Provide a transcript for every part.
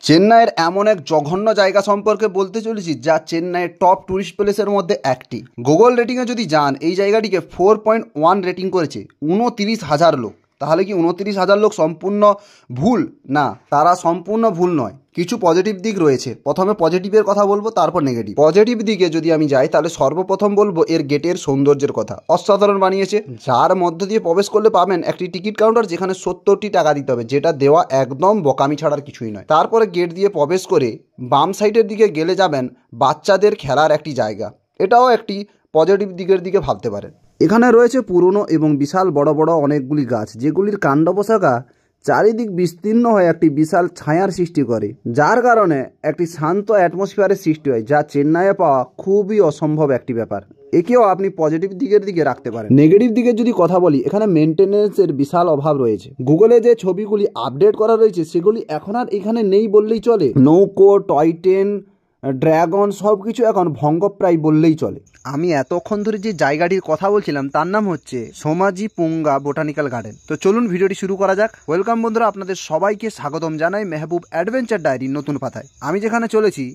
চেন্নাইয়ের এমন এক জঘন্য জায়গা সম্পর্কে বলতে চলেছি যা চেন্নাইয়ের টপ ট্যুরিস্ট প্লেসের মধ্যে একটি। গুগল রেটিংয়ে যদি যান, এই জায়গাটিকে 4.1 রেটিং করেছে 29,000 লোক। তাহলে কি 29,000 লোক সম্পূর্ণ ভুল? না, তারা সম্পূর্ণ ভুল নয়। কিছু পজিটিভ দিক রয়েছে। প্রথমে পজিটিভের কথা বলবো, তারপর নেগেটিভ। পজিটিভ দিকে যদি আমি যাই, তাহলে সর্বপ্রথম বলবো এর গেটের সৌন্দর্যের কথা। অসাধারণ বানিয়েছে, যার মধ্য দিয়ে প্রবেশ করলে পাবেন একটি টিকিট কাউন্টার, যেখানে 70টি টাকা দিতে হবে, যেটা দেওয়া একদম বোকামি ছাড়ার কিছুই নয়। তারপরে গেট দিয়ে প্রবেশ করে বাম সাইডের দিকে গেলে যাবেন বাচ্চাদের খেলার একটি জায়গা। এটাও একটি পজিটিভ দিকের দিকে ভাবতে পারেন। এখানে রয়েছে পুরনো এবং বিশাল বড় বড় অনেকগুলি গাছ, যেগুলির কাণ্ড পোশাকা চারিদিক বিস্তীর্ণ হয়ে একটি বিশাল ছায়ার সৃষ্টি করে, যার কারণে একটি শান্ত অ্যাটমসফিয়ারের সৃষ্টি হয়, যা চেন্নাইয়ে পাওয়া খুবই অসম্ভব একটি ব্যাপার। একেও আপনি পজিটিভ দিকের দিকে রাখতে পারেন। নেগেটিভ দিকের যদি কথা বলি, এখানে মেনটেন্যান্সের বিশাল অভাব রয়েছে। গুগলে যে ছবিগুলি আপডেট করা রয়েছে সেগুলি এখন আর এখানে নেই বললেই চলে। নৌকো, টয় ট্রেন, ড্রাগন সব কিছু এখন ভঙ্গপ্রায় বললেই চলে। আমি এতক্ষণ ধরে যে জায়গাটির কথা বলছিলাম তার নাম হচ্ছে সোমাজি পুঙ্গা বোটানিক্যাল গার্ডেন। তো চলুন ভিডিওটি শুরু করা যাক। ওয়েলকাম বন্ধুরা, আপনাদের সবাইকে স্বাগতম জানাই মেহবুব অ্যাডভেঞ্চার ডায়েরির নতুন পাতায়। আমি যেখানে চলেছি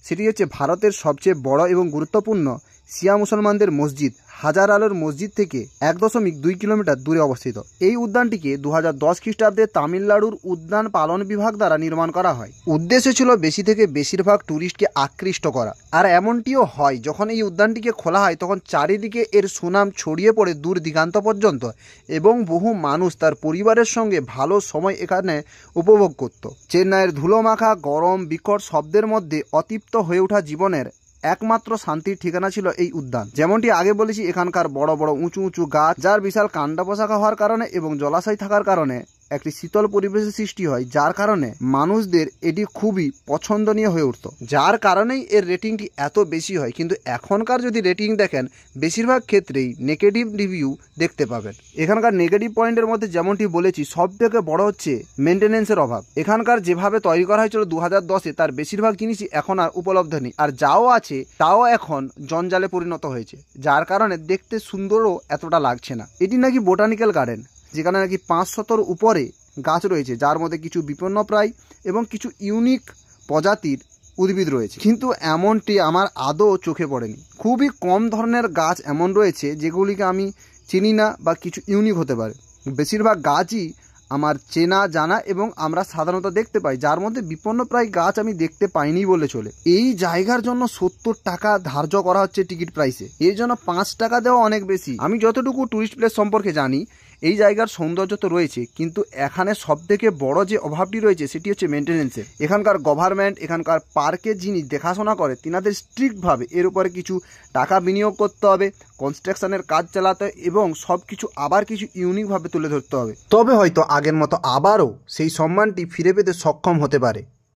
সেটি হচ্ছে ভারতের সবচেয়ে বড় এবং গুরুত্বপূর্ণ শিয়া মুসলমানদের মসজিদ হাজার আলোর মসজিদ থেকে 1.2 কিলোমিটার দূরে অবস্থিত। এই উদ্যানটিকে 2010 খ্রিস্টাব্দে তামিলনাড়ুর উদ্যান পালন বিভাগ দ্বারা নির্মাণ করা হয়। উদ্দেশ্য ছিল বেশি থেকে বেশিরভাগ ট্যুরিস্টকে আকৃষ্ট করা। আর এমনটিও হয়, যখন এই উদ্যানটিকে খোলা হয় তখন চারিদিকে এর সুনাম ছড়িয়ে পড়ে দূর দিগান্ত পর্যন্ত, এবং বহু মানুষ তার পরিবারের সঙ্গে ভালো সময় এখানে উপভোগ করত। চেন্নাইয়ের ধুলোমাখা গরম বিকট শব্দের মধ্যে অতৃপ্ত হয়ে ওঠা জীবনের একমাত্র শান্তির ঠিকানা ছিল এই উদ্যান। যেমনটি আগে বলেছি, এখানকার বড় বড় উঁচু উঁচু গাছ, যার বিশাল কাণ্ড পোশাকা হওয়ার কারণে এবং জলাশয় থাকার কারণে একটি শীতল পরিবেশের সৃষ্টি হয়, যার কারণে মানুষদের এটি খুবই পছন্দনীয় হয়ে উঠত, যার কারণেই এর রেটিংটি এত বেশি হয়। কিন্তু এখনকার যদি রেটিং দেখেন, বেশিরভাগ ক্ষেত্রেই নেগেটিভ রিভিউ দেখতে পাবেন। এখানকার নেগেটিভ পয়েন্টের মধ্যে যেমনটি বলেছি, সব থেকে বড় হচ্ছে মেনটেন্যান্সের অভাব। এখানকার যেভাবে তৈরি করা হয়েছিল 2010-এ, তার বেশিরভাগ জিনিসই এখন আর উপলব্ধ নেই, আর যাও আছে তাও এখন জঞ্জালে পরিণত হয়েছে, যার কারণে দেখতে সুন্দরও এতটা লাগছে না। এটি নাকি বোটানিক্যাল গার্ডেন, যেখানে নাকি 500-র উপরে গাছ রয়েছে, যার মধ্যে কিছু বিপন্নপ্রায় এবং কিছু ইউনিক প্রজাতির উদ্ভিদ রয়েছে। কিন্তু এমনটি আমার আদৌ চোখে পড়েনি। খুবই কম ধরনের গাছ এমন রয়েছে যেগুলিকে আমি চিনি না বা কিছু ইউনিক হতে পারে। বেশিরভাগ গাছই আমার চেনা জানা এবং আমরা সাধারণত দেখতে পাই, যার মধ্যে বিপন্নপ্রায় গাছ আমি দেখতে পাইনি বলে চলে। এই জায়গার জন্য 70 টাকা ধার্য করা হচ্ছে টিকিট প্রাইসে। এর জন্য 5 টাকা দেওয়া অনেক বেশি। আমি যতটুকু টুরিস্ট প্লেস সম্পর্কে জানি, এই জায়গার সৌন্দর্য তো রয়েছে, কিন্তু এখানে সবথেকে বড় যে অভাবটি রয়েছে সেটি হচ্ছে মেনটেন্যান্সের। এখানকার গভর্নমেন্ট, এখানকার পার্কের যিনি দেখাশোনা করে, তিনাদের স্ট্রিক্টভাবে এর উপরে কিছু টাকা বিনিয়োগ করতে হবে, কনস্ট্রাকশনের কাজ চালাতে, এবং সব কিছু আবার কিছু ইউনিকভাবে তুলে ধরতে হবে। তবে হয়তো আগের মতো আবারও সেই সম্মানটি ফিরে পেতে সক্ষম হতে পারে।